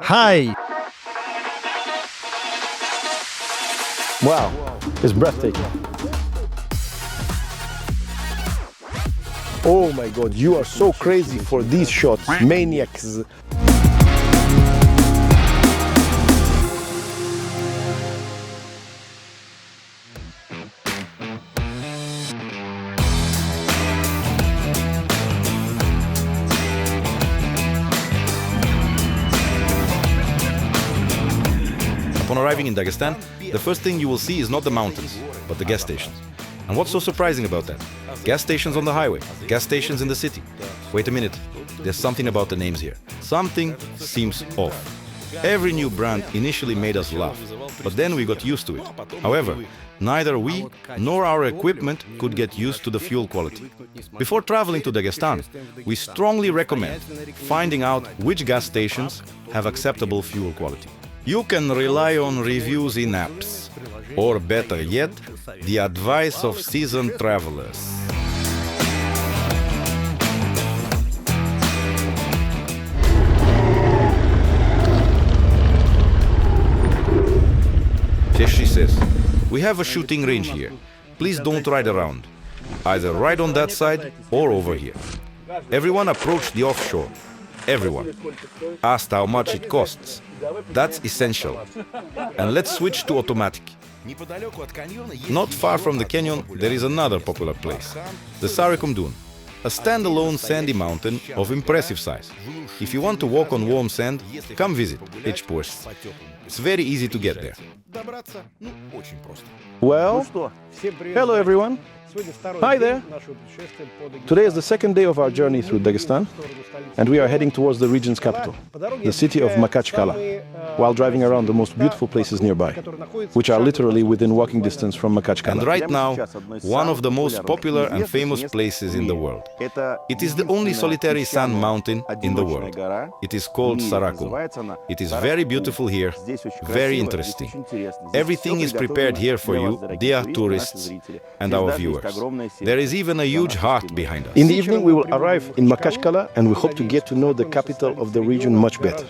Hi! Wow, it's breathtaking. Oh my God, you are so crazy for these shots, maniacs. Upon arriving in Dagestan, the first thing you will see is not the mountains, but the gas stations. And what's so surprising about that? Gas stations on the highway, gas stations in the city. Wait a minute, there's something about the names here. Something seems off. Every new brand initially made us laugh, but then we got used to it. However, neither we nor our equipment could get used to the fuel quality. Before traveling to Dagestan, we strongly recommend finding out which gas stations have acceptable fuel quality. You can rely on reviews in apps, or better yet, the advice of seasoned travelers. She says, "We have a shooting range here. Please don't ride around. Either ride on that side or over here." Everyone approached the offshore. Everyone asked how much it costs. That's essential. And let's switch to automatic. Not far from the canyon, there is another popular place, the Sulak Dune, a standalone sandy mountain of impressive size. If you want to walk on warm sand, come visit. It's very easy to get there. Well, hello everyone. Hi there. Today is the second day of our journey through Dagestan, and we are heading towards the region's capital, the city of Makachkala, while driving around the most beautiful places nearby, which are literally within walking distance from Makachkala. And right now, one of the most popular and famous places in the world. It is the only solitary sand mountain in the world. It is called Sarakum. It is very beautiful here, very interesting. Everything is prepared here for you, dear tourists and our viewers. There is even a huge heart behind us. In the evening, we will arrive in Makachkala, and we hope to get to know the capital of the region much better.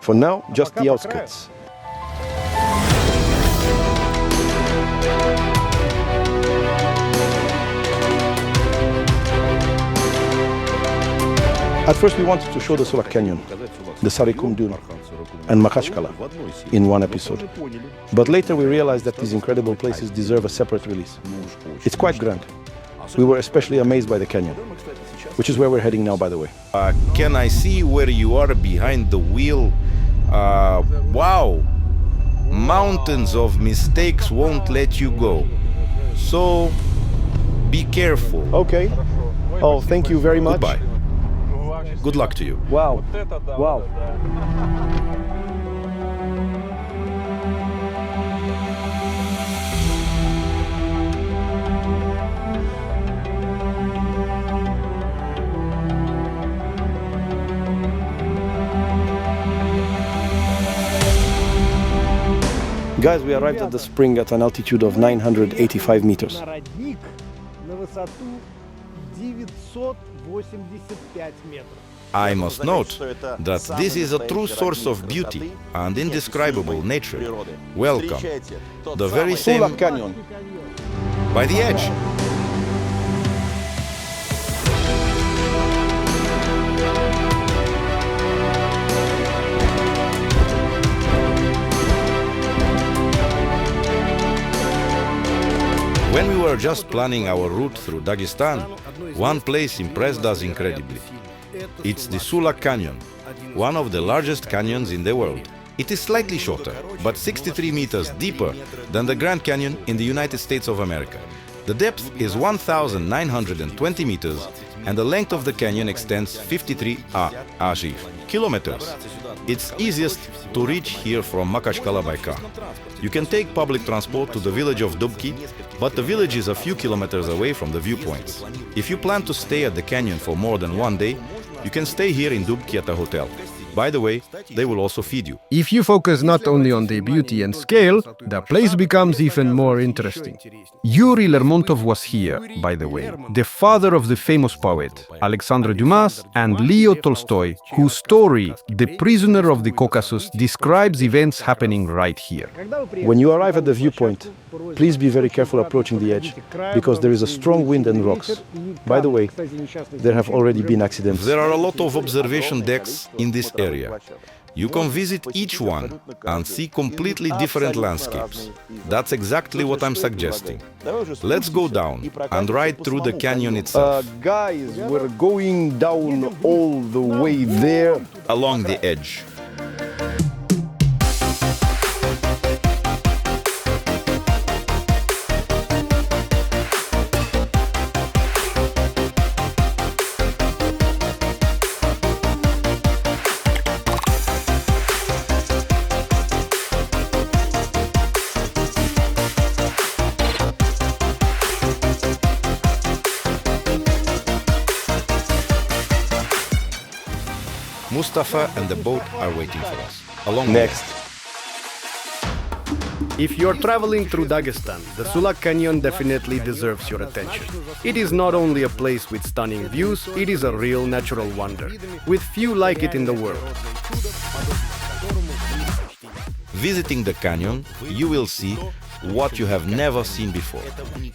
For now, just the outskirts. At first, we wanted to show the Sulak Canyon, the Sulak Dune, and Makachkala in one episode. But later we realized that these incredible places deserve a separate release. It's quite grand. We were especially amazed by the canyon, which is where we're heading now, by the way. Can I see where you are behind the wheel? Wow! Mountains of mistakes won't let you go. So, be careful. Okay. Oh, thank you very much. Goodbye. Good luck to you. Wow. Wow. Guys, we arrived at the spring at an altitude of 985 meters. I must note that this is a true source of beauty and indescribable nature. Welcome. The very same Sulak Canyon. by the edge. When we were just planning our route through Dagestan, one place impressed us incredibly. It's the Sulak Canyon, one of the largest canyons in the world. It is slightly shorter, but 63 meters deeper than the Grand Canyon in the United States of America. The depth is 1,920 meters, and the length of the canyon extends 53 kilometers. It's easiest to reach here from Makachkala by car. You can take public transport to the village of Dubki, but the village is a few kilometers away from the viewpoints. If you plan to stay at the canyon for more than one day, you can stay here in Dubki at a hotel. By the way, they will also feed you. If you focus not only on the beauty and scale, the place becomes even more interesting. Yuri Lermontov was here, by the way, the father of the famous poet Alexandre Dumas and Leo Tolstoy, whose story, The Prisoner of the Caucasus, describes events happening right here. When you arrive at the viewpoint, please be very careful approaching the edge, because there is a strong wind and rocks. By the way, there have already been accidents. There are a lot of observation decks in this area. You can visit each one and see completely different landscapes. That's exactly what I'm suggesting. Let's go down and ride through the canyon itself. Guys, we're going down all the way there. Along the edge. Mustafa and the boat are waiting for us. Along Next. If you're traveling through Dagestan, the Sulak Canyon definitely deserves your attention. It is not only a place with stunning views, it is a real natural wonder, with few like it in the world. Visiting the canyon, you will see what you have never seen before.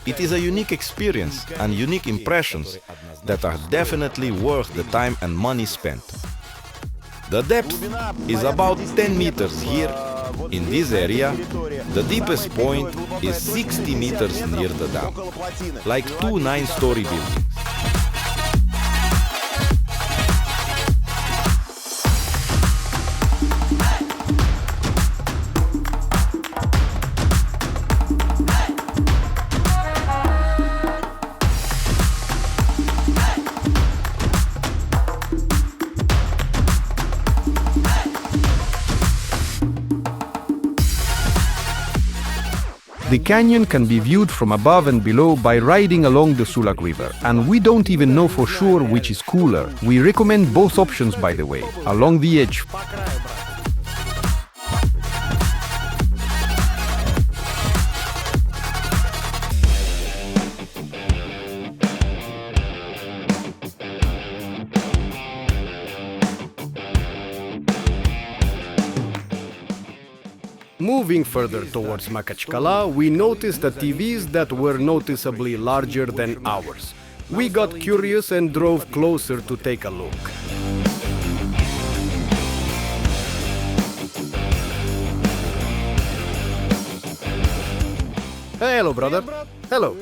It is a unique experience and unique impressions that are definitely worth the time and money spent. The depth is about 10 meters here. In this area, the deepest point is 60 meters near the dam, like two 9-story buildings. The canyon can be viewed from above and below by riding along the Sulak River, and we don't even know for sure which is cooler. We recommend both options, by the way, along the edge. Moving further towards Makachkala, we noticed the TVs that were noticeably larger than ours. We got curious and drove closer to take a look. Hello, brother. Hello.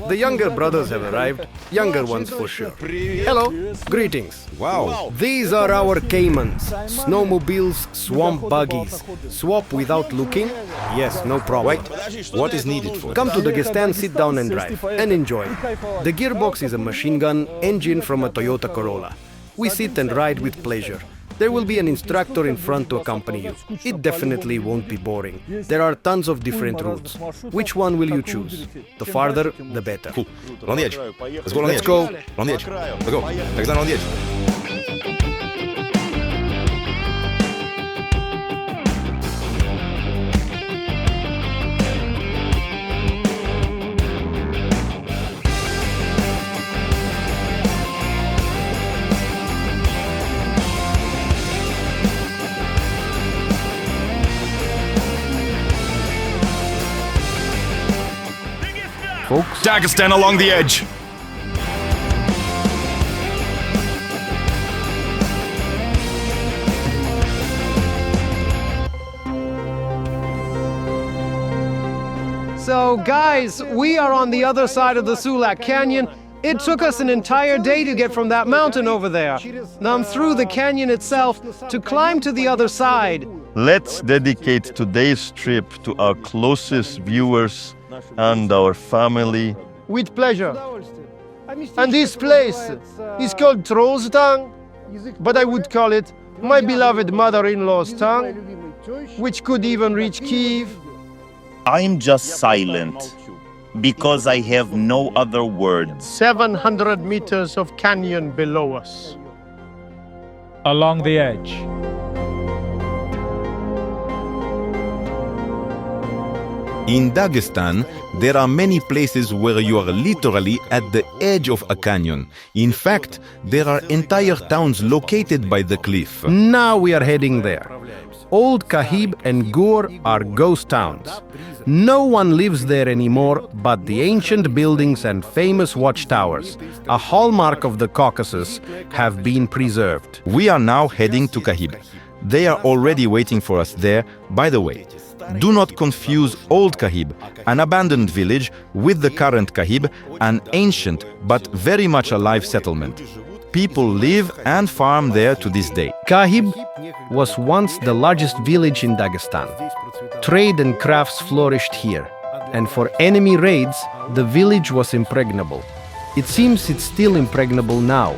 The younger brothers have arrived, younger ones for sure. Hello, greetings. Wow! These are our Caymans, snowmobiles, swamp buggies. Swap without looking? Yes, no problem. Wait, what is needed for it? Come to Dagestan, sit down and drive, and enjoy. The gearbox is a machine gun engine from a Toyota Corolla. We sit and ride with pleasure. There will be an instructor in front to accompany you. It definitely won't be boring. There are tons of different routes. Which one will you choose? The farther, the better. Cool. On the edge. Let's go on the Let's edge. go. On the edge. Let's go. Dagestan on the edge. Folks, Dagestan along the edge. So guys, we are on the other side of the Sulak Canyon. It took us an entire day to get from that mountain over there. Now I'm through the canyon itself to climb to the other side. Let's dedicate today's trip to our closest viewers and our family. With pleasure. And this place is called Troll's Tongue, but I would call it my beloved mother-in-law's tongue, which could even reach Kiev. I'm just silent because I have no other words. 700 meters of canyon below us. Along the edge. In Dagestan, there are many places where you are literally at the edge of a canyon. In fact, there are entire towns located by the cliff. Now we are heading there. Old Kahib and Gur are ghost towns. No one lives there anymore, but the ancient buildings and famous watchtowers, a hallmark of the Caucasus, have been preserved. We are now heading to Kahib. They are already waiting for us there. By the way, do not confuse Old Kahib, an abandoned village, with the current Kahib, an ancient but very much alive settlement. People live and farm there to this day. Kahib was once the largest village in Dagestan. Trade and crafts flourished here, and for enemy raids, the village was impregnable. It seems it's still impregnable now.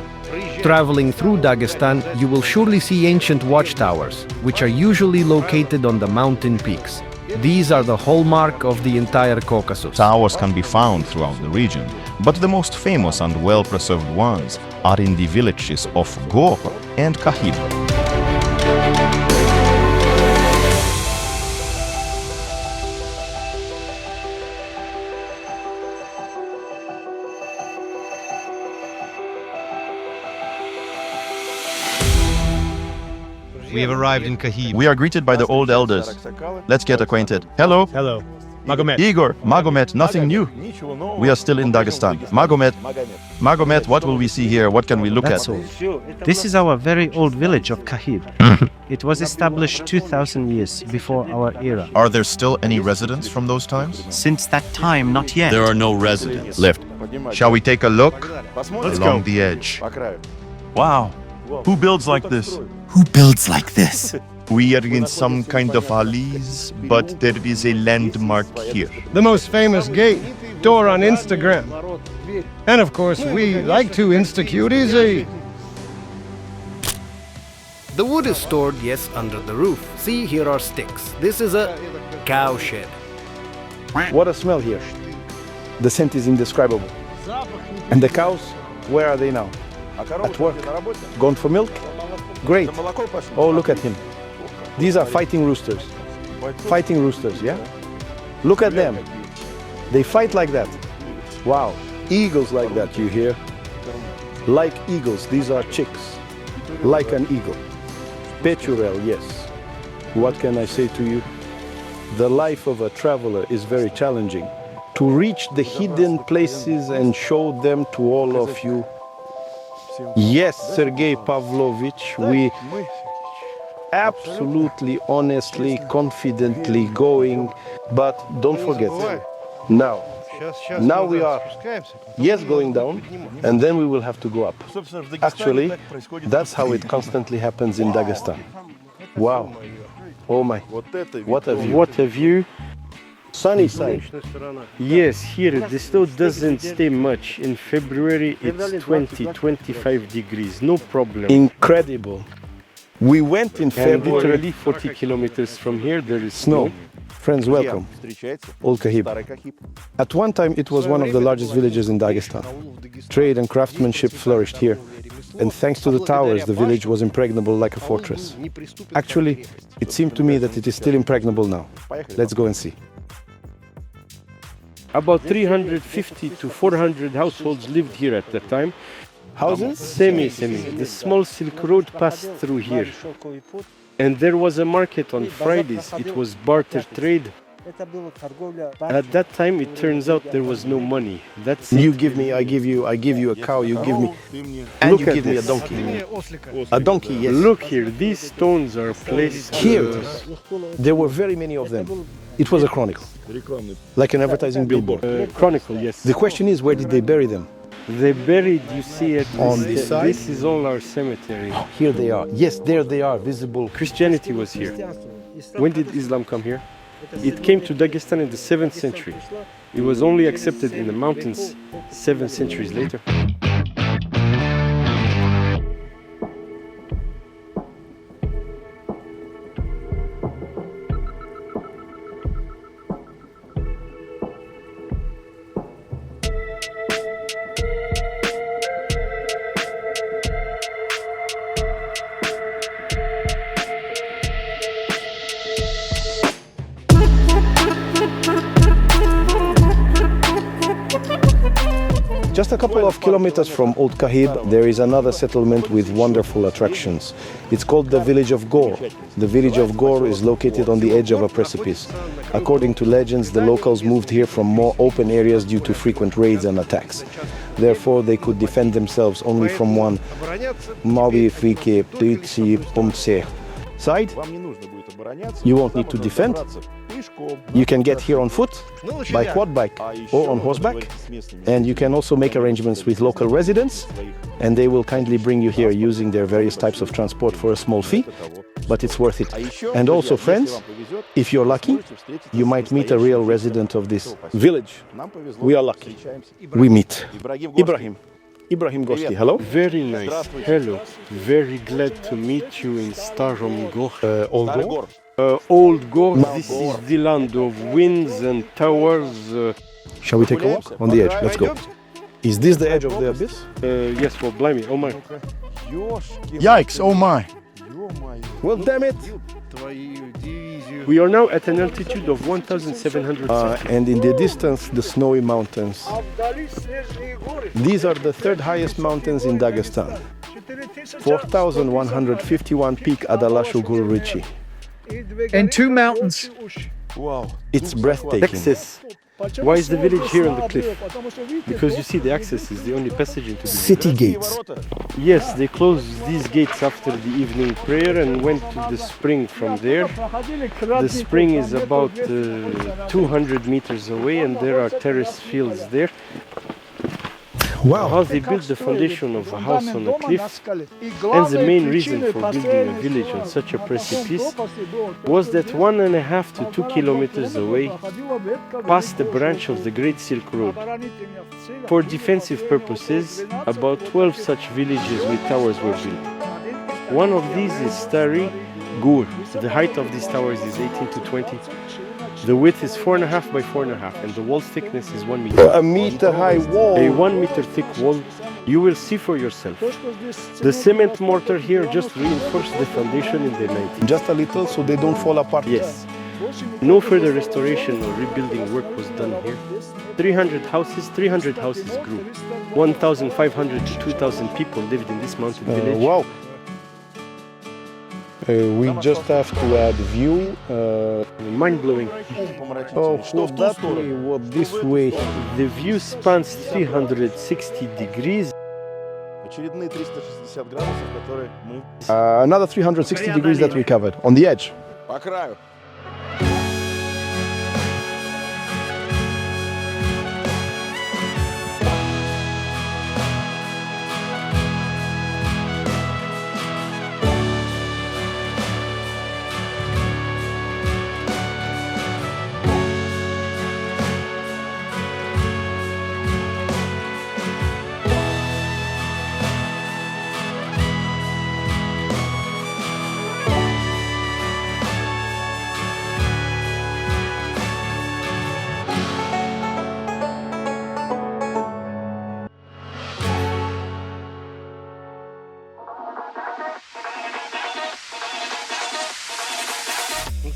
Traveling through Dagestan, you will surely see ancient watchtowers, which are usually located on the mountain peaks. These are the hallmark of the entire Caucasus. Towers can be found throughout the region, but the most famous and well-preserved ones are in the villages of Gor and Kahib. We have arrived in Kahib. We are greeted by the old elders. Let's get acquainted. Hello. Hello. Magomed. Igor, Magomed, nothing new. We are still in Dagestan. Magomed, what will we see here? What can we look That's at? all. This is our very old village of Kahib. It was established 2000 years before our era. Are there still any residents from those times? Since that time, not yet. There are no residents. Left. Shall we take a look? Along the edge. Wow. Who builds like this? Who builds like this? We are in some kind of alleys, but there is a landmark here. The most famous gate, door on Instagram. And of course, we like to Insta-cute easy. The wood is stored, yes, under the roof. See, here are sticks. This is a cow shed. What a smell here. The scent is indescribable. And the cows, where are they now? At work. Gone for milk? Great. Oh, look at him. These are fighting roosters. Fighting roosters, yeah? Look at them. They fight like that. Wow. Eagles like that, you hear? Like eagles. These are chicks. Like an eagle. Peturel, yes. What can I say to you? The life of a traveler is very challenging. To reach the hidden places and show them to all of you. Yes, Sergei Pavlovich, we absolutely, honestly, confidently going, but don't forget, now we are, yes, going down, and then we will have to go up. Actually, that's how it constantly happens in Dagestan. Wow. Oh my, what a view. What a view. Sunny side. Yes, here the snow doesn't stay much. In February it's 20-25 degrees, no problem. Incredible. We went in And February. literally 40 kilometers from here there is snow. Friends, welcome. Old Kahib. At one time, it was one of the largest villages in Dagestan. Trade and craftsmanship flourished here. And thanks to the towers, the village was impregnable like a fortress. Actually, it seemed to me that it is still impregnable now. Let's go and see. About 350 to 400 households lived here at that time. Houses? Semi. The small Silk Road passed through here. And there was a market on Fridays. It was barter trade. At that time, it turns out there was no money. That's You it. give me, I give you a cow, you give me, and Look you at give me a this. donkey. A donkey, yes. Look here, these stones are placed Here, there were very many of them. It was a chronicle, like an advertising billboard. Chronicle, yes. The question is, where did they bury them? They buried, you see it On this side? This is all our cemetery. Here they are. Yes, there they are, visible. Christianity was here. When did Islam come here? It came to Dagestan in the 7th century. It was only accepted in the mountains 7 centuries later. Just a couple of kilometers from Old Kahib, there is another settlement with wonderful attractions. It's called the village of Gor. The village of Gor is located on the edge of a precipice. According to legends, the locals moved here from more open areas due to frequent raids and attacks. Therefore, they could defend themselves only from one side. You won't need to defend. You can get here on foot, by quad bike or on horseback, and you can also make arrangements with local residents, and they will kindly bring you here using their various types of transport for a small fee, but it's worth it. And also, friends, if you're lucky, you might meet a real resident of this village. We are lucky. We meet Ibrahim Goski, hello. Very nice. Hello. Very glad to meet you in Starom Gor. Old Gor? Old Gor, this is the land of winds and towers. Shall we take a walk? On the edge, let's go. Is this the edge of the abyss? Yes, well, blimey, oh my. Yikes, oh my. Well, damn it. We are now at an altitude of 1,700 and in the distance, the snowy mountains. These are the third highest mountains in Dagestan. 4,151 peak Adalashu Gulrichi. And two mountains. Wow. It's breathtaking. Access. Why is the village here on the cliff? Because you see, the access is the only passage into the city gates. Yes, they closed these gates after the evening prayer and went to the spring from there. The spring is about 200 meters away, and there are terrace fields there. Wow. How they built the foundation of a house on a cliff, and the main reason for building a village on such a precipice was that 1.5 to 2 kilometers away, past the branch of the Great Silk Road. For defensive purposes, about 12 such villages with towers were built. One of these is Stari Gur. The height of these towers is 18 to 20. The width is 4.5 by 4.5, and the wall's thickness is 1 meter. A meter high wall. A 1 meter thick wall. You will see for yourself. The cement mortar here just reinforced the foundation in the 90s. Just a little, so they don't fall apart. Yes. No further restoration or rebuilding work was done here. 300 houses grew. 1,500 to 2,000 people lived in this mountain village. Wow. We just have to add view. Mind-blowing. Oh, what that way, what this way? The view spans 360 degrees. Another 360 degrees that we covered, on the edge.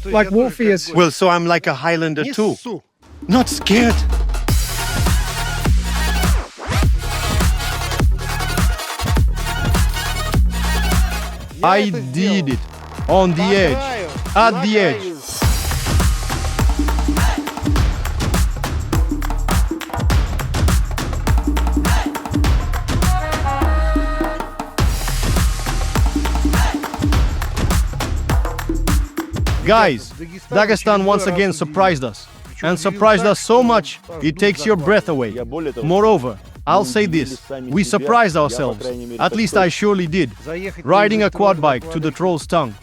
Like Morpheus. Well, so I'm like a Highlander too. Not scared. I did it. On the edge. At the edge. Guys, Dagestan once again surprised us. And surprised us so much, it takes your breath away. Moreover, I'll say this, we surprised ourselves, at least I surely did, riding a quad bike to the Troll's Tongue.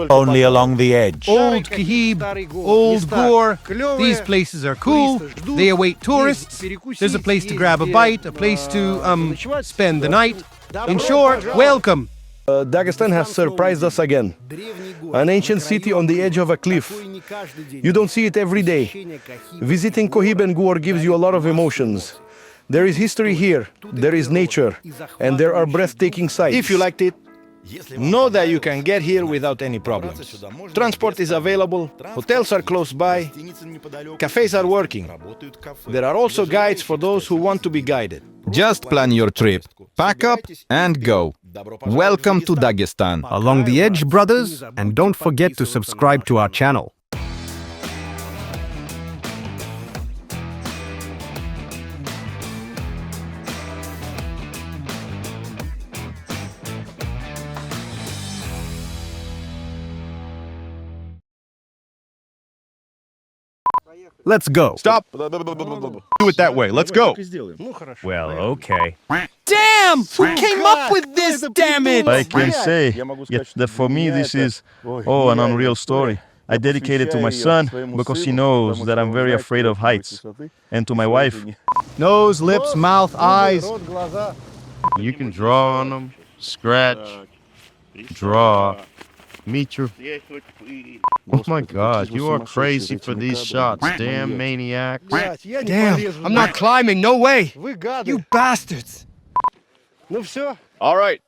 Only along the edge. Old Kahib, Old Gor, these places are cool, they await tourists, there's a place to grab a bite, a place to, spend the night. In short, welcome. Dagestan has surprised us again. An ancient city on the edge of a cliff. You don't see it every day. Visiting Kahib and Gor gives you a lot of emotions. There is history here, there is nature, and there are breathtaking sights. If you liked it, know that you can get here without any problems. Transport is available, hotels are close by, cafes are working. There are also guides for those who want to be guided. Just plan your trip, pack up and go. Welcome to Dagestan. Along the edge, brothers, and don't forget to subscribe to our channel. Let's go. Stop! Do it that way. Let's go. Well, okay. Damn! Who came up with this, damn it? I can say, yet for me this is, an unreal story. I dedicate it to my son because he knows that I'm very afraid of heights. And to my wife. Nose, lips, mouth, eyes. You can draw on them, scratch, draw. Meet your... Oh my God, you are crazy for these shots, damn maniacs. Damn, I'm not climbing, no way. You bastards. All right,